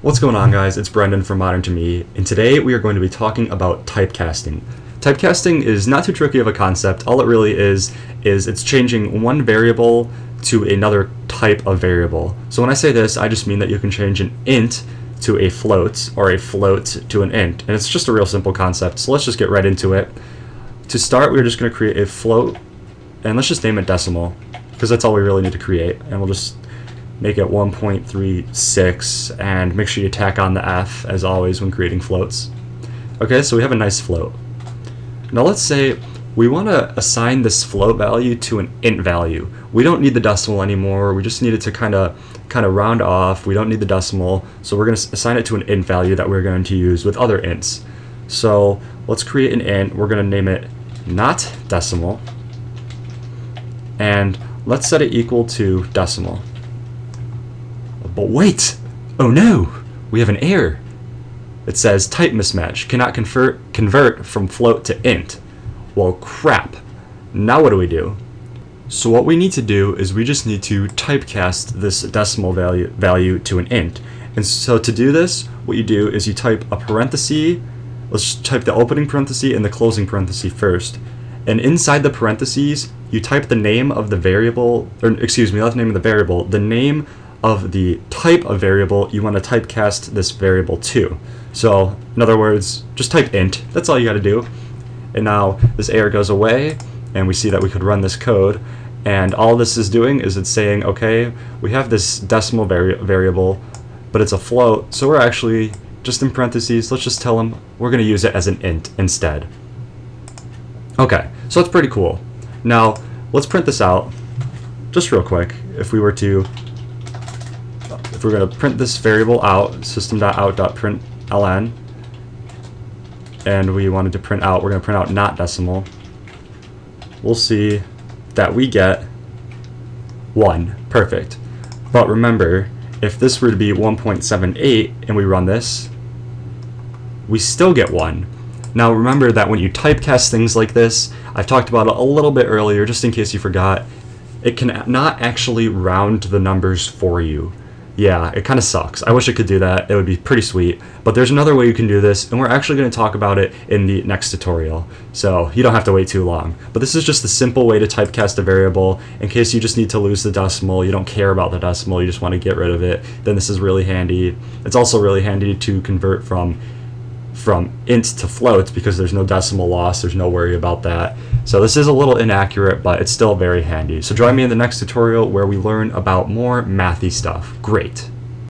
What's going on, guys? It's Brendan from Modern to Me, and today we are going to be talking about typecasting. Typecasting is not too tricky of a concept. All it really is it's changing one variable to another type of variable. So when I say this, I just mean that you can change an int to a float or a float to an int, and it's just a real simple concept. So let's just get right into it. To start, we're just going to create a float, and let's just name it decimal, because that's all we really need to create, and we'll just make it 1.36, and make sure you tack on the F as always when creating floats. Okay, so we have a nice float. Now let's say we want to assign this float value to an int value. We don't need the decimal anymore. We just need it to kind of round off. We don't need the decimal, so we're going to assign it to an int value that we're going to use with other ints. So let's create an int. We're going to name it not decimal, and let's set it equal to decimal. But wait! Oh no! We have an error. It says type mismatch. Cannot convert from float to int. Well, crap. Now what do we do? So what we need to do is we just need to typecast this decimal value to an int. And so to do this, what you do is you type a parenthesis. Let's type the opening parenthesis and the closing parenthesis first. And inside the parentheses, you type the name of the variable, or excuse me, not the name of the variable, the name of the type of variable you want to typecast this variable to. So in other words, just type int. That's all you got to do. And now this error goes away, and we see that we could run this code, and all this is doing is it's saying, okay, we have this decimal variable, but it's a float, so we're actually just in parentheses. Let's just tell them we're going to use it as an int instead. Okay, so that's pretty cool. Now let's print this out just real quick. If we're going to print this variable out, system.out.println, and we wanted to print out, we're going to print out not decimal, we'll see that we get 1. Perfect. But remember, if this were to be 1.78 and we run this, we still get 1. Now remember that when you typecast things like this, I've talked about it a little bit earlier, just in case you forgot, it can not actually round the numbers for you. Yeah, it kind of sucks. I wish it could do that. It would be pretty sweet. But there's another way you can do this, and we're actually going to talk about it in the next tutorial. So you don't have to wait too long. But this is just a simple way to typecast a variable. In case you just need to lose the decimal, you don't care about the decimal, you just want to get rid of it, then this is really handy. It's also really handy to convert from int to float, because there's no decimal loss, there's no worry about that. So this is a little inaccurate, but it's still very handy. So join me in the next tutorial where we learn about more mathy stuff. Great.